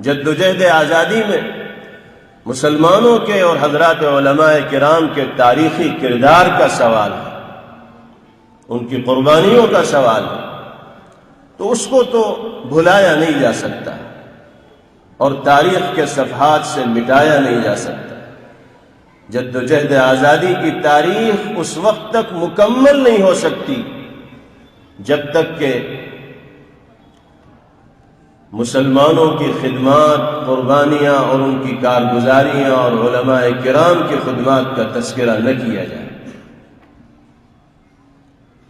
جدوجہد آزادی میں مسلمانوں کے اور حضرات علماء کرام کے تاریخی کردار کا سوال ہے، ان کی قربانیوں کا سوال ہے، تو اس کو تو بھلایا نہیں جا سکتا اور تاریخ کے صفحات سے مٹایا نہیں جا سکتا۔ جدوجہد آزادی کی تاریخ اس وقت تک مکمل نہیں ہو سکتی جب تک کہ مسلمانوں کی خدمات، قربانیاں اور ان کی کارگزاریاں اور علماء کرام کی خدمات کا تذکرہ نہ کیا جائے۔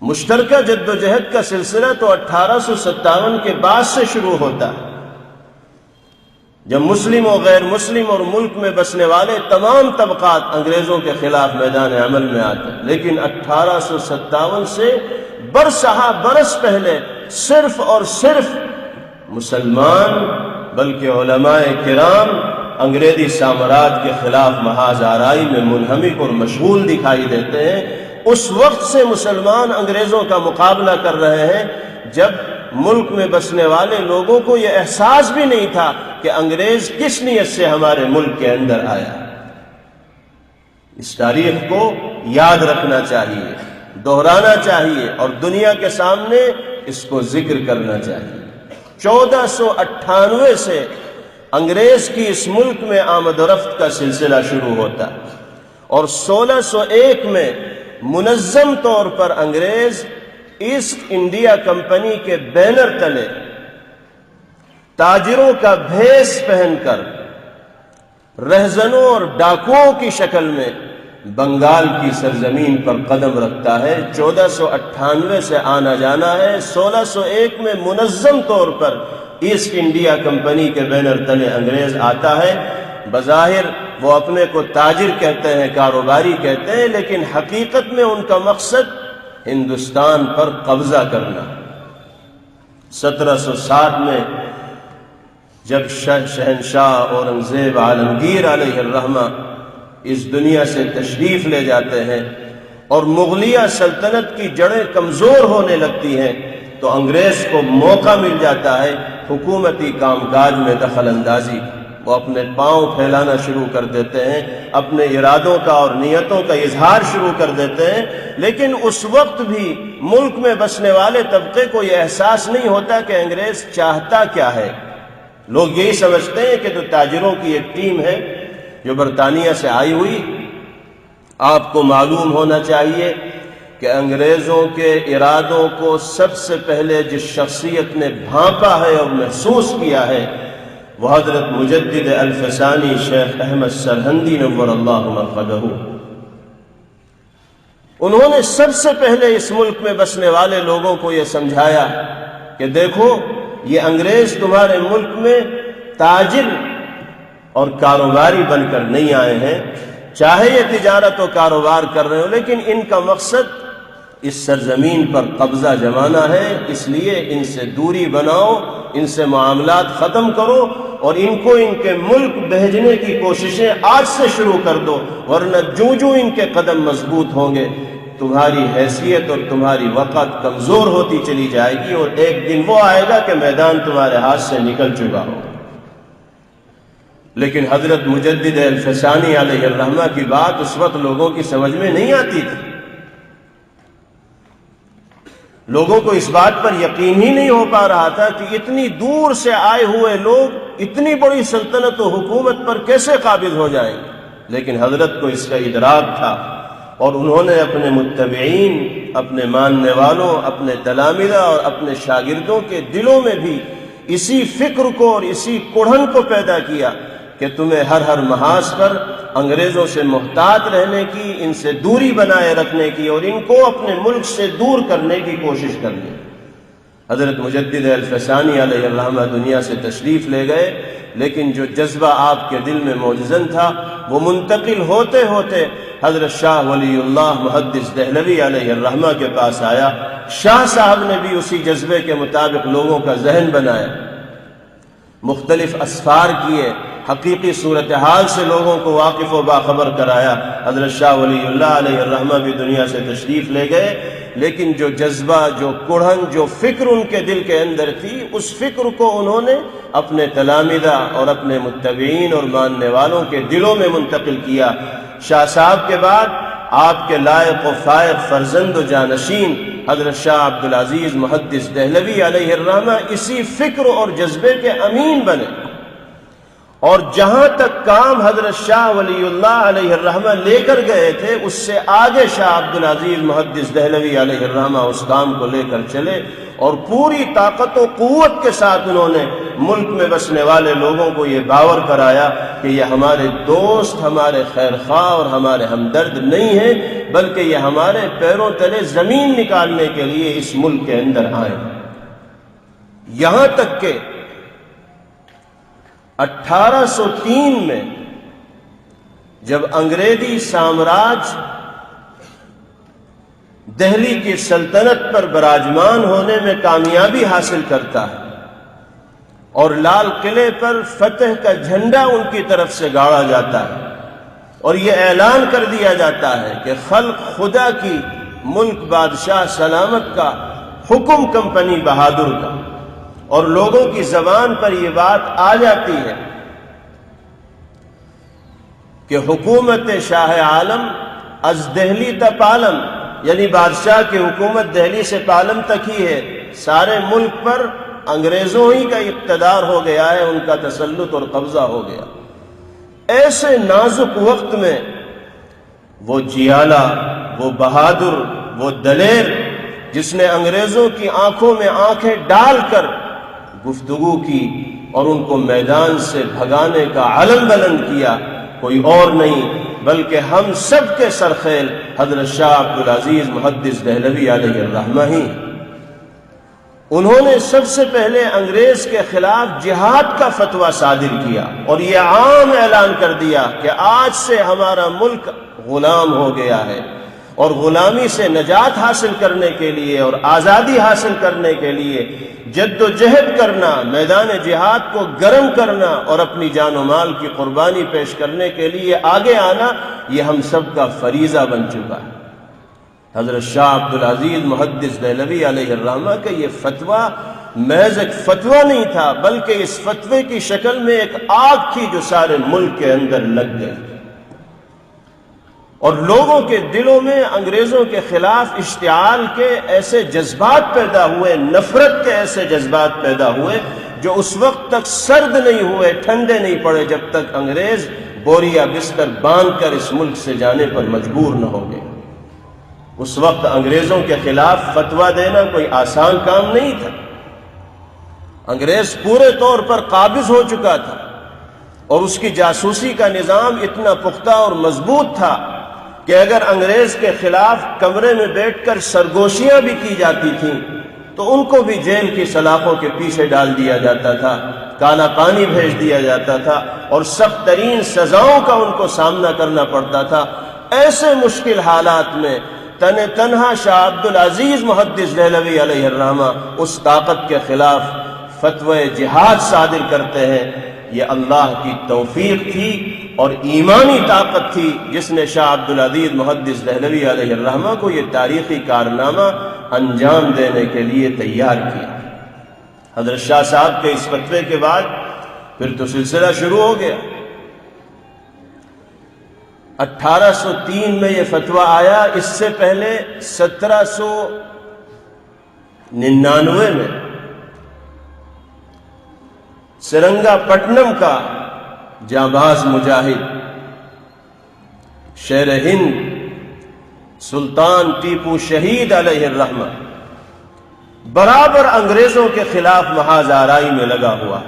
مشترکہ جدوجہد کا سلسلہ تو 1857 کے بعد سے شروع ہوتا ہے، جب مسلم و غیر مسلم اور ملک میں بسنے والے تمام طبقات انگریزوں کے خلاف میدان عمل میں آتے ہیں، لیکن 1857 سے برسہ برس پہلے صرف اور صرف مسلمان بلکہ علماء کرام انگریزی سامراج کے خلاف محاذ آرائی میں منہمک اور مشغول دکھائی دیتے ہیں۔ اس وقت سے مسلمان انگریزوں کا مقابلہ کر رہے ہیں جب ملک میں بسنے والے لوگوں کو یہ احساس بھی نہیں تھا کہ انگریز کس نیت سے ہمارے ملک کے اندر آیا۔ اس تاریخ کو یاد رکھنا چاہیے، دہرانا چاہیے اور دنیا کے سامنے اس کو ذکر کرنا چاہیے۔ 1498 سے انگریز کی اس ملک میں آمد و رفت کا سلسلہ شروع ہوتا اور 1601 میں منظم طور پر انگریز ایسٹ انڈیا کمپنی کے بینر تلے تاجروں کا بھیس پہن کر رہزنوں اور ڈاکوؤں کی شکل میں بنگال کی سرزمین پر قدم رکھتا ہے۔ 1498 سے آنا جانا ہے، 1601 میں منظم طور پر ایسٹ انڈیا کمپنی کے بینر تلے انگریز آتا ہے۔ بظاہر وہ اپنے کو تاجر کہتے ہیں، کاروباری کہتے ہیں، لیکن حقیقت میں ان کا مقصد ہندوستان پر قبضہ کرنا۔ 1760 میں جب شہنشاہ اورنگزیب عالمگیر علیہ الرحمہ اس دنیا سے تشریف لے جاتے ہیں اور مغلیہ سلطنت کی جڑیں کمزور ہونے لگتی ہیں، تو انگریز کو موقع مل جاتا ہے حکومتی کام کاج میں دخل اندازی۔ وہ اپنے پاؤں پھیلانا شروع کر دیتے ہیں، اپنے ارادوں کا اور نیتوں کا اظہار شروع کر دیتے ہیں، لیکن اس وقت بھی ملک میں بسنے والے طبقے کو یہ احساس نہیں ہوتا کہ انگریز چاہتا کیا ہے۔ لوگ یہی سمجھتے ہیں کہ تو تاجروں کی ایک ٹیم ہے جو برطانیہ سے آئی ہوئی۔ آپ کو معلوم ہونا چاہیے کہ انگریزوں کے ارادوں کو سب سے پہلے جس شخصیت نے بھانپا ہے اور محسوس کیا ہے وہ حضرت مجدد الفسانی شیخ احمد سرہندی نور اللہ مرقدہ۔ انہوں نے سب سے پہلے اس ملک میں بسنے والے لوگوں کو یہ سمجھایا کہ دیکھو، یہ انگریز تمہارے ملک میں تاجر اور کاروباری بن کر نہیں آئے ہیں، چاہے یہ تجارت و کاروبار کر رہے ہو، لیکن ان کا مقصد اس سرزمین پر قبضہ جمانا ہے۔ اس لیے ان سے دوری بناؤ، ان سے معاملات ختم کرو اور ان کو ان کے ملک بھیجنے کی کوششیں آج سے شروع کر دو، ورنہ جو جو ان کے قدم مضبوط ہوں گے تمہاری حیثیت اور تمہاری وقت کمزور ہوتی چلی جائے گی اور ایک دن وہ آئے گا کہ میدان تمہارے ہاتھ سے نکل چکا ہوگا۔ لیکن حضرت مجدد الفسانی علیہ الرحمہ کی بات اس وقت لوگوں کی سمجھ میں نہیں آتی تھی۔ لوگوں کو اس بات پر یقین ہی نہیں ہو پا رہا تھا کہ اتنی دور سے آئے ہوئے لوگ اتنی بڑی سلطنت و حکومت پر کیسے قابض ہو جائیں گے، لیکن حضرت کو اس کا ادراک تھا اور انہوں نے اپنے متبعین، اپنے ماننے والوں، اپنے تلامذہ اور اپنے شاگردوں کے دلوں میں بھی اسی فکر کو اور اسی کڑھن کو پیدا کیا کہ تمہیں ہر محاذ پر انگریزوں سے محتاط رہنے کی، ان سے دوری بنائے رکھنے کی اور ان کو اپنے ملک سے دور کرنے کی کوشش کرنی۔ حضرت مجدد الفسانی علیہ الرحمہ دنیا سے تشریف لے گئے، لیکن جو جذبہ آپ کے دل میں موجزن تھا وہ منتقل ہوتے ہوتے حضرت شاہ ولی اللہ محدث دہلوی علیہ الرحمہ کے پاس آیا۔ شاہ صاحب نے بھی اسی جذبے کے مطابق لوگوں کا ذہن بنایا، مختلف اسفار کیے، حقیقی صورتحال سے لوگوں کو واقف و باخبر کرایا۔ حضرت شاہ ولی اللہ علیہ الرحمہ بھی دنیا سے تشریف لے گئے، لیکن جو جذبہ، جو کڑھن، جو فکر ان کے دل کے اندر تھی، اس فکر کو انہوں نے اپنے تلامذہ اور اپنے متبعین اور ماننے والوں کے دلوں میں منتقل کیا۔ شاہ صاحب کے بعد آپ کے لائق و فائق فرزند و جانشین حضرت شاہ عبدالعزیز محدث دہلوی علیہ الرحمہ اسی فکر اور جذبے کے امین بنے، اور جہاں تک کام حضرت شاہ ولی اللہ علیہ الرحمہ لے کر گئے تھے، اس سے آگے شاہ عبدالعزیز محدث دہلوی علیہ الرحمہ اس کام کو لے کر چلے، اور پوری طاقت و قوت کے ساتھ انہوں نے ملک میں بسنے والے لوگوں کو یہ باور کرایا کہ یہ ہمارے دوست، ہمارے خیر خواہ اور ہمارے ہمدرد نہیں ہیں، بلکہ یہ ہمارے پیروں تلے زمین نکالنے کے لیے اس ملک کے اندر آئے۔ یہاں تک کہ 1803 میں جب انگریزی سامراج دہلی کی سلطنت پر براجمان ہونے میں کامیابی حاصل کرتا ہے اور لال قلعے پر فتح کا جھنڈا ان کی طرف سے گاڑا جاتا ہے، اور یہ اعلان کر دیا جاتا ہے کہ خلق خدا کی، ملک بادشاہ سلامت کا، حکم کمپنی بہادر کا، اور لوگوں کی زبان پر یہ بات آ جاتی ہے کہ حکومت شاہ عالم از دہلی تا پالم، یعنی بادشاہ کی حکومت دہلی سے پالم تک ہی ہے، سارے ملک پر انگریزوں ہی کا اقتدار ہو گیا ہے، ان کا تسلط اور قبضہ ہو گیا۔ ایسے نازک وقت میں وہ جیالہ، وہ بہادر، وہ دلیر، جس نے انگریزوں کی آنکھوں میں آنکھیں ڈال کر گفتگو کی اور ان کو میدان سے بھگانے کا علم بلند کیا، کوئی اور نہیں بلکہ ہم سب کے سرخیل حضرت شاہ عبدالعزیز محدث دہلوی علیہ الرحمہ ہی۔ انہوں نے سب سے پہلے انگریز کے خلاف جہاد کا فتویٰ صادر کیا اور یہ عام اعلان کر دیا کہ آج سے ہمارا ملک غلام ہو گیا ہے، اور غلامی سے نجات حاصل کرنے کے لیے اور آزادی حاصل کرنے کے لیے جد و جہد کرنا، میدان جہاد کو گرم کرنا اور اپنی جان و مال کی قربانی پیش کرنے کے لیے آگے آنا، یہ ہم سب کا فریضہ بن چکا ہے۔ حضرت شاہ عبدالعزیز محدث دہلوی علیہ الرحمہ کا یہ فتویٰ محض ایک فتویٰ نہیں تھا، بلکہ اس فتوے کی شکل میں ایک آگ تھی جو سارے ملک کے اندر لگ گئی، اور لوگوں کے دلوں میں انگریزوں کے خلاف اشتعال کے ایسے جذبات پیدا ہوئے، نفرت کے ایسے جذبات پیدا ہوئے جو اس وقت تک سرد نہیں ہوئے، ٹھنڈے نہیں پڑے جب تک انگریز بوریا بستر باندھ کر اس ملک سے جانے پر مجبور نہ ہو گئے۔ اس وقت انگریزوں کے خلاف فتویٰ دینا کوئی آسان کام نہیں تھا۔ انگریز پورے طور پر قابض ہو چکا تھا، اور اس کی جاسوسی کا نظام اتنا پختہ اور مضبوط تھا کہ اگر انگریز کے خلاف کمرے میں بیٹھ کر سرگوشیاں بھی کی جاتی تھیں تو ان کو بھی جیل کی سلاخوں کے پیچھے ڈال دیا جاتا تھا، کالا پانی بھیج دیا جاتا تھا، اور سخت ترین سزاؤں کا ان کو سامنا کرنا پڑتا تھا۔ ایسے مشکل حالات میں تنہا شاہ عبدالعزیز محدث دہلوی علیہ الرحمہ اس طاقت کے خلاف فتوی جہاد صادر کرتے ہیں۔ یہ اللہ کی توفیق تھی اور ایمانی طاقت تھی جس نے شاہ عبدالعزیز محدث دہلوی علیہ الرحمہ کو یہ تاریخی کارنامہ انجام دینے کے لیے تیار کیا۔ حضرت شاہ صاحب کے اس فتوے کے بعد پھر تو سلسلہ شروع ہو گیا۔ 1803 میں یہ فتویٰ آیا، اس سے پہلے 1799 میں سرنگا پٹنم کا جانباز مجاہد شیر ہند سلطان ٹیپو شہید علیہ الرحمہ برابر انگریزوں کے خلاف محاذ آرائی میں لگا ہوا،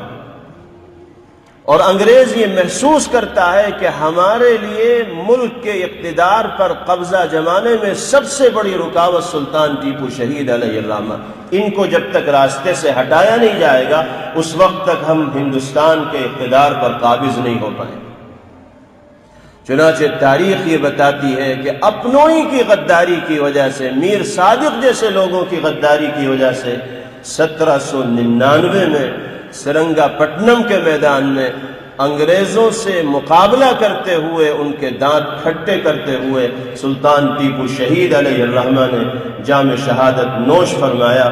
اور انگریز یہ محسوس کرتا ہے کہ ہمارے لیے ملک کے اقتدار پر قبضہ جمانے میں سب سے بڑی رکاوٹ سلطان ٹیپو شہید علیہ الرحمہ، ان کو جب تک راستے سے ہٹایا نہیں جائے گا اس وقت تک ہم ہندوستان کے اقتدار پر قابض نہیں ہو پائیں۔ چنانچہ تاریخ یہ بتاتی ہے کہ اپنوں ہی کی غداری کی وجہ سے، میر صادق جیسے لوگوں کی غداری کی وجہ سے 1799 میں سرنگا پٹنم کے میدان میں انگریزوں سے مقابلہ کرتے ہوئے ان کے دانت کھٹے کرتے ہوئے سلطان ٹیپو شہید علیہ الرحمہ نے جام شہادت نوش فرمایا،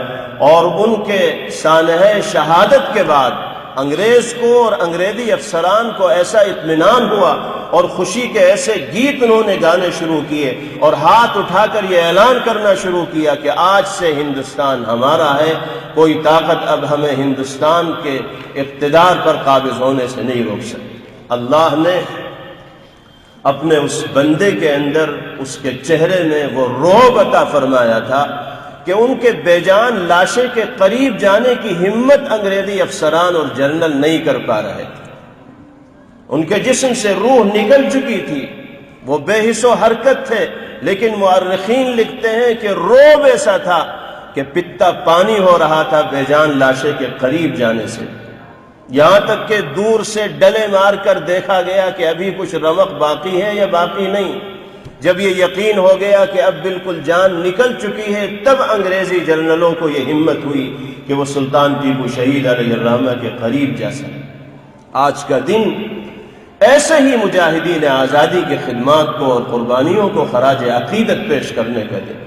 اور ان کے سانحہ شہادت کے بعد انگریز کو اور انگریزی افسران کو ایسا اطمینان ہوا اور خوشی کے ایسے گیت انہوں نے گانے شروع کیے اور ہاتھ اٹھا کر یہ اعلان کرنا شروع کیا کہ آج سے ہندوستان ہمارا ہے، کوئی طاقت اب ہمیں ہندوستان کے اقتدار پر قابض ہونے سے نہیں روک سکتی۔ اللہ نے اپنے اس بندے کے اندر، اس کے چہرے میں وہ رعب عطا فرمایا تھا کہ ان کے بے جان لاشیں کے قریب جانے کی ہمت انگریزی افسران اور جنرل نہیں کر پا رہے تھے۔ ان کے جسم سے روح نکل چکی تھی، وہ بے حس و حرکت تھے، لیکن مورخین لکھتے ہیں کہ رعب ایسا تھا کہ پتا پانی ہو رہا تھا بے جان لاشیں کے قریب جانے سے، یہاں تک کہ دور سے ڈلے مار کر دیکھا گیا کہ ابھی کچھ رمق باقی ہے یا باقی نہیں۔ جب یہ یقین ہو گیا کہ اب بالکل جان نکل چکی ہے، تب انگریزی جنرلوں کو یہ ہمت ہوئی کہ وہ سلطان ٹیپو شہید علیہ الرحمہ کے قریب جا سکے۔ آج کا دن ایسے ہی مجاہدین آزادی کی خدمات کو اور قربانیوں کو خراج عقیدت پیش کرنے کا دن،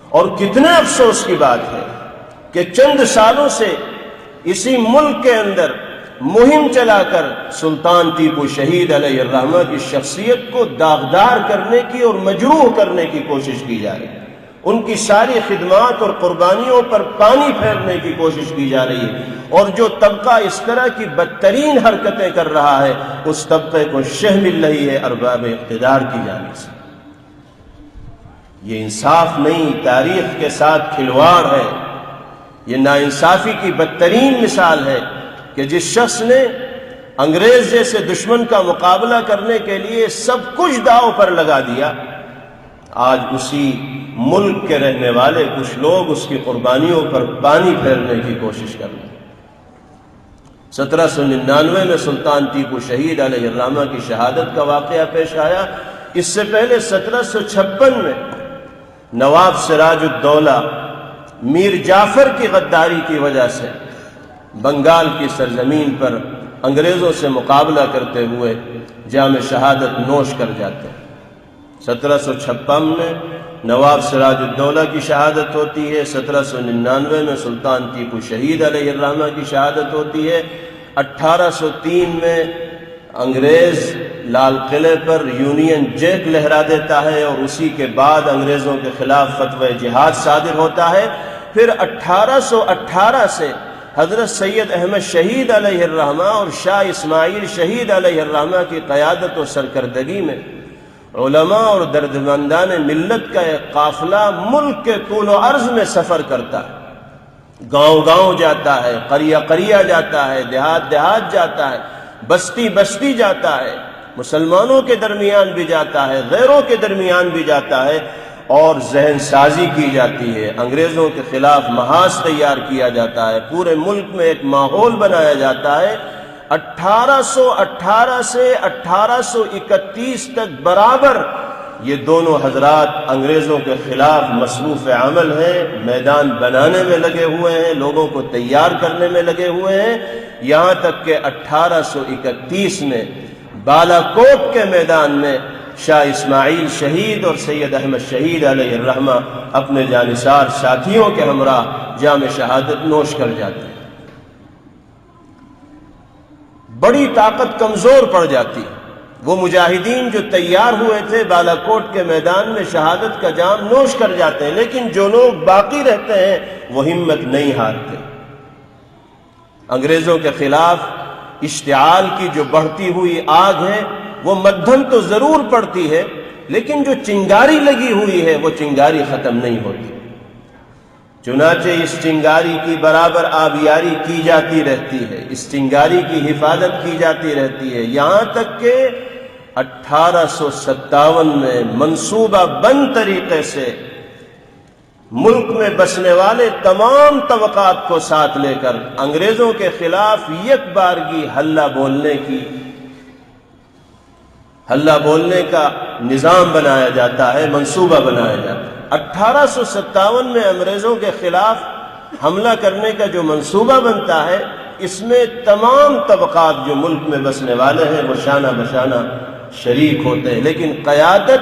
اور کتنے افسوس کی بات ہے کہ چند سالوں سے اسی ملک کے اندر مہم چلا کر سلطان ٹیپو شہید علیہ الرحمہ کی شخصیت کو داغدار کرنے کی اور مجروح کرنے کی کوشش کی جا رہی ہے، ان کی ساری خدمات اور قربانیوں پر پانی پھیرنے کی کوشش کی جا رہی ہے، اور جو طبقہ اس طرح کی بدترین حرکتیں کر رہا ہے اس طبقے کو شہ مل رہی ہے ارباب اقتدار کی جانب سے۔ یہ انصاف نہیں، تاریخ کے ساتھ کھلواڑ ہے، یہ ناانصافی کی بدترین مثال ہے کہ جس شخص نے انگریز جیسے دشمن کا مقابلہ کرنے کے لیے سب کچھ داؤ پر لگا دیا، آج اسی ملک کے رہنے والے کچھ لوگ اس کی قربانیوں پر پانی پھیرنے کی کوشش کر رہے ہیں۔ 1799 میں سلطان ٹیپو شہید علیہ الرحمہ کی شہادت کا واقعہ پیش آیا۔ اس سے پہلے 1756 میں نواب سراج الدولہ میر جعفر کی غداری کی وجہ سے بنگال کی سرزمین پر انگریزوں سے مقابلہ کرتے ہوئے جام شہادت نوش کر جاتے ہیں۔ 1756 میں نواب سراج الدولہ کی شہادت ہوتی ہے، 1799 میں سلطان ٹیپو شہید علیہ الرحمہ کی شہادت ہوتی ہے، 1803 میں انگریز لال قلعے پر یونین جیک لہرا دیتا ہے اور اسی کے بعد انگریزوں کے خلاف فتوی جہاد صادر ہوتا ہے۔ پھر 1818 سے حضرت سید احمد شہید علیہ الرحمہ اور شاہ اسماعیل شہید علیہ الرحمہ کی قیادت و سرکردگی میں علماء اور دردمندان ملت کا ایک قافلہ ملک کے طول و عرض میں سفر کرتا ہے، گاؤں گاؤں جاتا ہے، قریہ قریہ جاتا ہے، دیہات دیہات جاتا ہے، بستی بستی جاتا ہے، مسلمانوں کے درمیان بھی جاتا ہے، غیروں کے درمیان بھی جاتا ہے، اور ذہن سازی کی جاتی ہے، انگریزوں کے خلاف محاذ تیار کیا جاتا ہے، پورے ملک میں ایک ماحول بنایا جاتا ہے۔ 1818 سے 1831 تک برابر یہ دونوں حضرات انگریزوں کے خلاف مصروف عمل ہیں، میدان بنانے میں لگے ہوئے ہیں، لوگوں کو تیار کرنے میں لگے ہوئے ہیں، یہاں تک کہ 1831 میں بالا کوٹ کے میدان میں شاہ اسماعیل شہید اور سید احمد شہید علیہ الرحمہ اپنے جانثار ساتھیوں کے ہمراہ جام شہادت نوش کر جاتے ہیں۔ بڑی طاقت کمزور پڑ جاتی، وہ مجاہدین جو تیار ہوئے تھے بالا کوٹ کے میدان میں شہادت کا جام نوش کر جاتے ہیں، لیکن جو لوگ باقی رہتے ہیں وہ ہمت نہیں ہارتے۔ انگریزوں کے خلاف اشتعال کی جو بڑھتی ہوئی آگ ہے وہ مدھم تو ضرور پڑتی ہے، لیکن جو چنگاری لگی ہوئی ہے وہ چنگاری ختم نہیں ہوتی۔ چنانچہ اس چنگاری کی برابر آبیاری کی جاتی رہتی ہے، اس چنگاری کی حفاظت کی جاتی رہتی ہے، یہاں تک کہ 1857 میں منصوبہ بند طریقے سے ملک میں بسنے والے تمام طبقات کو ساتھ لے کر انگریزوں کے خلاف یک بارگی حلہ بولنے کا نظام بنایا جاتا ہے، منصوبہ بنایا جاتا ہے۔ 1857 میں انگریزوں کے خلاف حملہ کرنے کا جو منصوبہ بنتا ہے اس میں تمام طبقات جو ملک میں بسنے والے ہیں وہ شانہ بشانہ شریک ہوتے ہیں، لیکن قیادت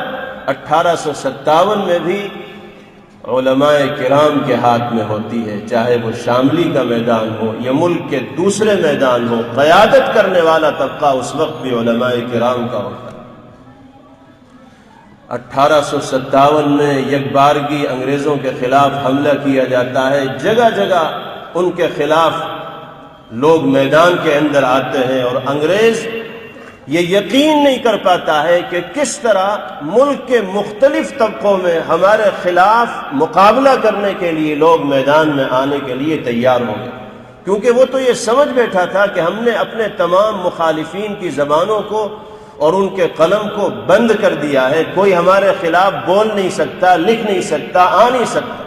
1857 میں بھی علماء کرام کے ہاتھ میں ہوتی ہے، چاہے وہ شاملی کا میدان ہو یا ملک کے دوسرے میدان ہو، قیادت کرنے والا طبقہ اس وقت بھی علماء کرام کا ہوتا ہے۔ 1857 میں یکبارگی انگریزوں کے خلاف حملہ کیا جاتا ہے، جگہ جگہ ان کے خلاف لوگ میدان کے اندر آتے ہیں، اور انگریز یہ یقین نہیں کر پاتا ہے کہ کس طرح ملک کے مختلف طبقوں میں ہمارے خلاف مقابلہ کرنے کے لیے لوگ میدان میں آنے کے لیے تیار ہوں گے، کیونکہ وہ تو یہ سمجھ بیٹھا تھا کہ ہم نے اپنے تمام مخالفین کی زبانوں کو اور ان کے قلم کو بند کر دیا ہے، کوئی ہمارے خلاف بول نہیں سکتا، لکھ نہیں سکتا، آ نہیں سکتا۔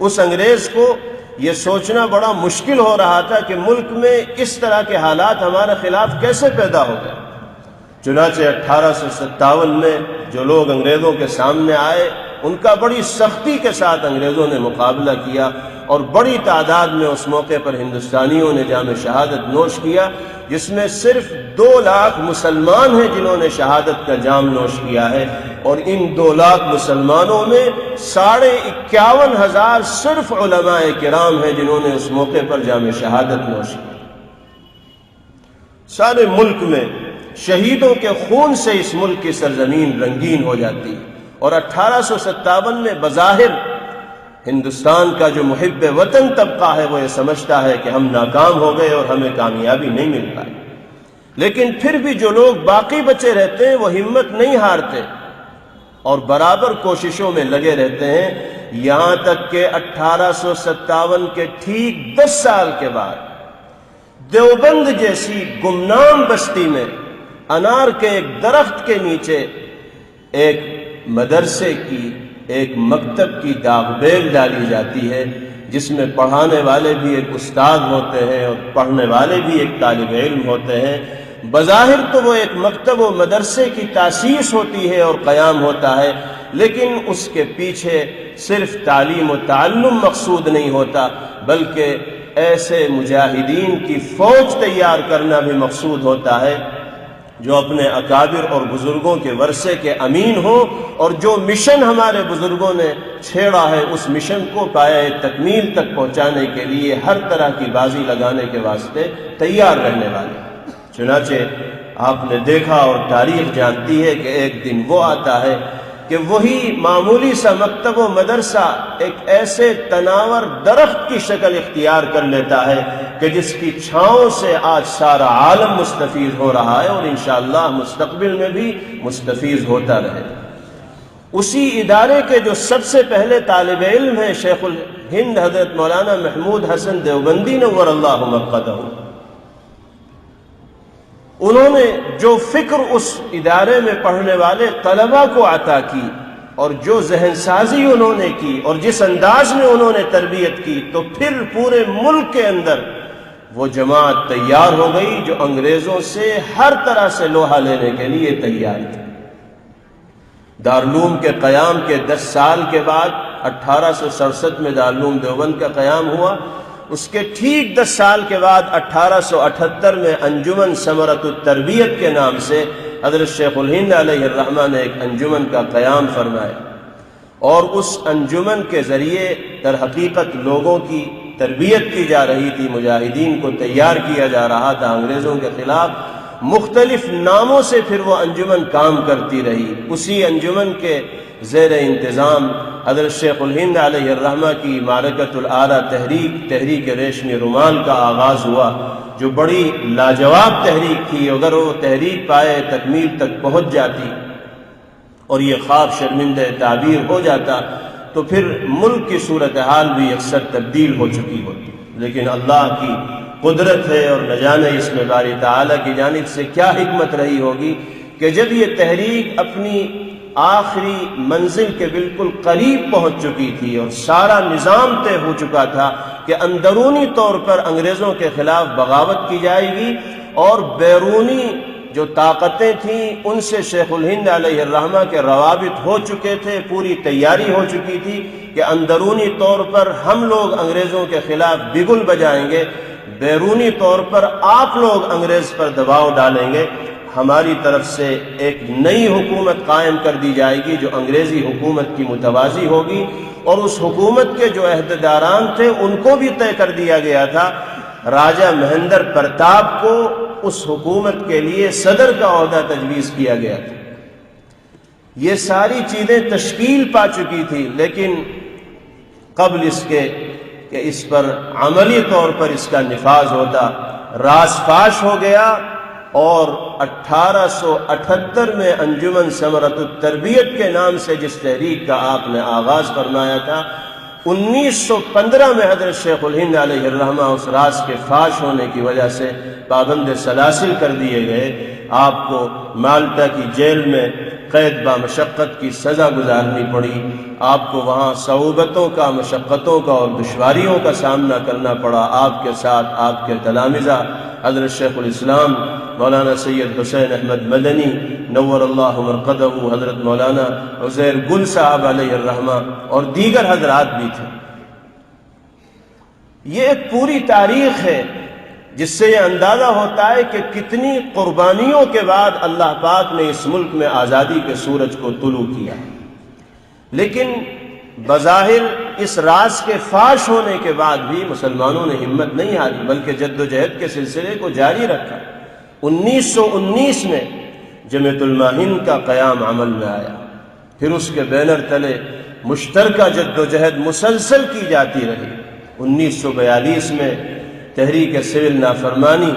اس انگریز کو یہ سوچنا بڑا مشکل ہو رہا تھا کہ ملک میں اس طرح کے حالات ہمارے خلاف کیسے پیدا ہو گئے۔ چنانچہ 1857 میں جو لوگ انگریزوں کے سامنے آئے، ان کا بڑی سختی کے ساتھ انگریزوں نے مقابلہ کیا، اور بڑی تعداد میں اس موقع پر ہندوستانیوں نے جام شہادت نوش کیا، جس میں صرف 2 لاکھ مسلمان ہیں جنہوں نے شہادت کا جام نوش کیا ہے، اور ان 2 لاکھ مسلمانوں میں 51,500 صرف علماء کرام ہیں جنہوں نے اس موقع پر جام شہادت نوش کی۔ سارے ملک میں شہیدوں کے خون سے اس ملک کی سرزمین رنگین ہو جاتی ہے، اور 1857 میں بظاہر ہندوستان کا جو محب وطن طبقہ ہے وہ یہ سمجھتا ہے کہ ہم ناکام ہو گئے اور ہمیں کامیابی نہیں مل پائی، لیکن پھر بھی جو لوگ باقی بچے رہتے ہیں وہ ہمت نہیں ہارتے اور برابر کوششوں میں لگے رہتے ہیں، یہاں تک کہ 1857 کے ٹھیک 10 سال کے بعد دیوبند جیسی گمنام بستی میں انار کے ایک درخت کے نیچے ایک مدرسے کی، ایک مکتب کی داغ بیل ڈالی جاتی ہے، جس میں پڑھانے والے بھی ایک استاد ہوتے ہیں اور پڑھنے والے بھی ایک طالب علم ہوتے ہیں۔ بظاہر تو وہ ایک مکتب و مدرسے کی تاسیس ہوتی ہے اور قیام ہوتا ہے، لیکن اس کے پیچھے صرف تعلیم و تعلم مقصود نہیں ہوتا، بلکہ ایسے مجاہدین کی فوج تیار کرنا بھی مقصود ہوتا ہے جو اپنے اکابر اور بزرگوں کے ورثے کے امین ہوں، اور جو مشن ہمارے بزرگوں نے چھیڑا ہے اس مشن کو پایہ تکمیل تک پہنچانے کے لیے ہر طرح کی بازی لگانے کے واسطے تیار رہنے والے۔ چنانچہ آپ نے دیکھا اور تاریخ جانتی ہے کہ ایک دن وہ آتا ہے کہ وہی معمولی سا مکتب و مدرسہ ایک ایسے تناور درخت کی شکل اختیار کر لیتا ہے کہ جس کی چھاؤں سے آج سارا عالم مستفید ہو رہا ہے، اور انشاءاللہ مستقبل میں بھی مستفید ہوتا رہے۔ اسی ادارے کے جو سب سے پہلے طالب علم ہیں شیخ الہند حضرت مولانا محمود حسن دیوبندی نور اللہ مقدہ، انہوں نے جو فکر اس ادارے میں پڑھنے والے طلباء کو عطا کی اور جو ذہن سازی انہوں نے کی اور جس انداز میں انہوں نے تربیت کی، تو پھر پورے ملک کے اندر وہ جماعت تیار ہو گئی جو انگریزوں سے ہر طرح سے لوہا لینے کے لیے تیار تھی۔ دارالعلوم کے قیام کے 10 سال کے بعد 1867 میں دارالعلوم دیوبند کا قیام ہوا، اس کے ٹھیک 10 سال کے بعد 1878 میں انجمن ثمرۃ التربیت کے نام سے حضرت شیخ الہند علیہ الرحمہ نے ایک انجمن کا قیام فرمایا، اور اس انجمن کے ذریعے در حقیقت لوگوں کی تربیت کی جا رہی تھی، مجاہدین کو تیار کیا جا رہا تھا انگریزوں کے خلاف۔ مختلف ناموں سے پھر وہ انجمن کام کرتی رہی۔ اسی انجمن کے زیر انتظام حضرت شیخ الہند علیہ الرحمہ کی معرکۃ الآرا تحریک ریشمی رومال کا آغاز ہوا، جو بڑی لاجواب تحریک تھی۔ اگر وہ تحریک پائے تکمیل تک پہنچ جاتی اور یہ خواب شرمندہ تعبیر ہو جاتا تو پھر ملک کی صورتحال بھی اکثر تبدیل ہو چکی ہوتی، لیکن اللہ کی قدرت ہے اور نہ جانے اس میں باری تعالیٰ کی جانب سے کیا حکمت رہی ہوگی کہ جب یہ تحریک اپنی آخری منزل کے بالکل قریب پہنچ چکی تھی اور سارا نظام طے ہو چکا تھا کہ اندرونی طور پر انگریزوں کے خلاف بغاوت کی جائے گی اور بیرونی جو طاقتیں تھیں ان سے شیخ الہند علیہ الرحمہ کے روابط ہو چکے تھے، پوری تیاری ہو چکی تھی کہ اندرونی طور پر ہم لوگ انگریزوں کے خلاف بگل بجائیں گے، بیرونی طور پر آپ لوگ انگریز پر دباؤ ڈالیں گے، ہماری طرف سے ایک نئی حکومت قائم کر دی جائے گی جو انگریزی حکومت کی متوازی ہوگی، اور اس حکومت کے جو عہدیداران تھے ان کو بھی طے کر دیا گیا تھا۔ راجہ مہندر پرتاپ کو اس حکومت کے لیے صدر کا عہدہ تجویز کیا گیا تھا۔ یہ ساری چیزیں تشکیل پا چکی تھی، لیکن قبل اس کے کہ اس پر عملی طور پر اس کا نفاذ ہوتا، راز فاش ہو گیا، اور 1878 میں انجمن ثمرۃ التربیت کے نام سے جس تحریک کا آپ نے آغاز فرمایا تھا، 1915 میں حضرت شیخ الہند علیہ الرحمہ اس راز کے فاش ہونے کی وجہ سے پابند سلاسل کر دیے گئے۔ آپ کو مالٹا کی جیل میں قید با مشقت کی سزا گزارنی پڑی، آپ کو وہاں صعوبتوں کا، مشقتوں کا اور دشواریوں کا سامنا کرنا پڑا۔ آپ کے ساتھ آپ کے تلامذہ حضرت شیخ الاسلام مولانا سید حسین احمد مدنی نور اللہ مرقدہ، حضرت مولانا عزیر گل صاحب علیہ الرحمہ اور دیگر حضرات بھی تھے۔ یہ ایک پوری تاریخ ہے جس سے یہ اندازہ ہوتا ہے کہ کتنی قربانیوں کے بعد اللہ پاک نے اس ملک میں آزادی کے سورج کو طلوع کیا، لیکن بظاہر اس راز کے فاش ہونے کے بعد بھی مسلمانوں نے ہمت نہیں ہاری، بلکہ جد و جہد کے سلسلے کو جاری رکھا۔ 1919 میں جمعیت علماء ہند کا قیام عمل میں آیا، پھر اس کے بینر تلے مشترکہ جد و جہد مسلسل کی جاتی رہی۔ 1942 میں تحریک سول نافرمانی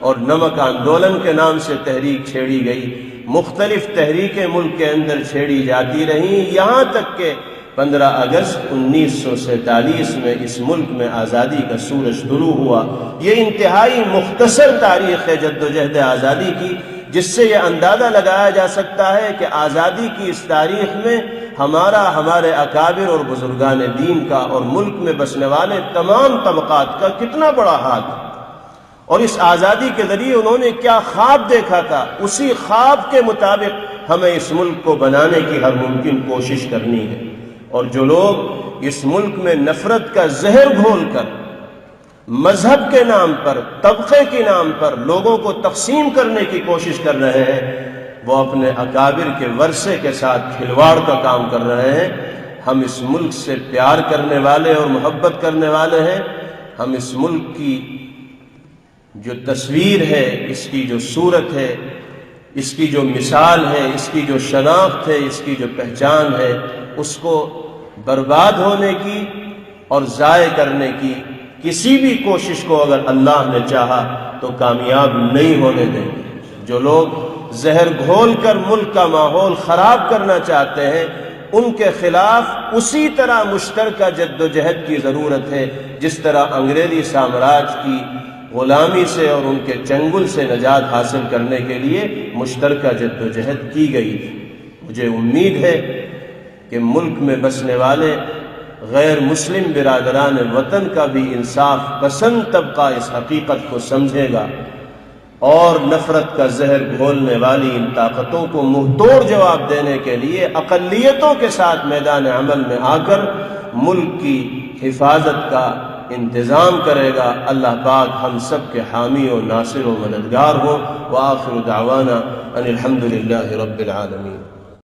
اور نمک آندولن کے نام سے تحریک چھیڑی گئی، مختلف تحریکیں ملک کے اندر چھیڑی جاتی رہیں، یہاں تک کہ 15 اگست 1947 میں اس ملک میں آزادی کا سورج طلوع ہوا۔ یہ انتہائی مختصر تاریخ ہے جد و جہد آزادی کی، جس سے یہ اندازہ لگایا جا سکتا ہے کہ آزادی کی اس تاریخ میں ہمارے اکابر اور بزرگان دین کا اور ملک میں بسنے والے تمام طبقات کا کتنا بڑا ہاتھ ہے، اور اس آزادی کے ذریعے انہوں نے کیا خواب دیکھا تھا، اسی خواب کے مطابق ہمیں اس ملک کو بنانے کی ہر ممکن کوشش کرنی ہے۔ اور جو لوگ اس ملک میں نفرت کا زہر گھول کر مذہب کے نام پر، طبقے کے نام پر لوگوں کو تقسیم کرنے کی کوشش کر رہے ہیں، وہ اپنے اکابر کے ورثے کے ساتھ کھلواڑ کا کام کر رہے ہیں۔ ہم اس ملک سے پیار کرنے والے اور محبت کرنے والے ہیں، ہم اس ملک کی جو تصویر ہے، اس کی جو صورت ہے، اس کی جو مثال ہے، اس کی جو شناخت ہے، اس کی جو پہچان ہے، اس کو برباد ہونے کی اور ضائع کرنے کی کسی بھی کوشش کو اگر اللہ نے چاہا تو کامیاب نہیں ہونے دیں گے۔ جو لوگ زہر گھول کر ملک کا ماحول خراب کرنا چاہتے ہیں، ان کے خلاف اسی طرح مشترکہ جد و جہد کی ضرورت ہے جس طرح انگریزی سامراج کی غلامی سے اور ان کے چنگل سے نجات حاصل کرنے کے لیے مشترکہ جد و جہد کی گئی تھی۔ مجھے امید ہے کہ ملک میں بسنے والے غیر مسلم برادران وطن کا بھی انصاف پسند طبقہ اس حقیقت کو سمجھے گا، اور نفرت کا زہر گھولنے والی ان طاقتوں کو منہ توڑ جواب دینے کے لیے اقلیتوں کے ساتھ میدان عمل میں آ کر ملک کی حفاظت کا انتظام کرے گا۔ اللہ پاک ہم سب کے حامی و ناصر و مددگار ہوں۔ وآخر دعوانا ان الحمد للہ رب العالمین۔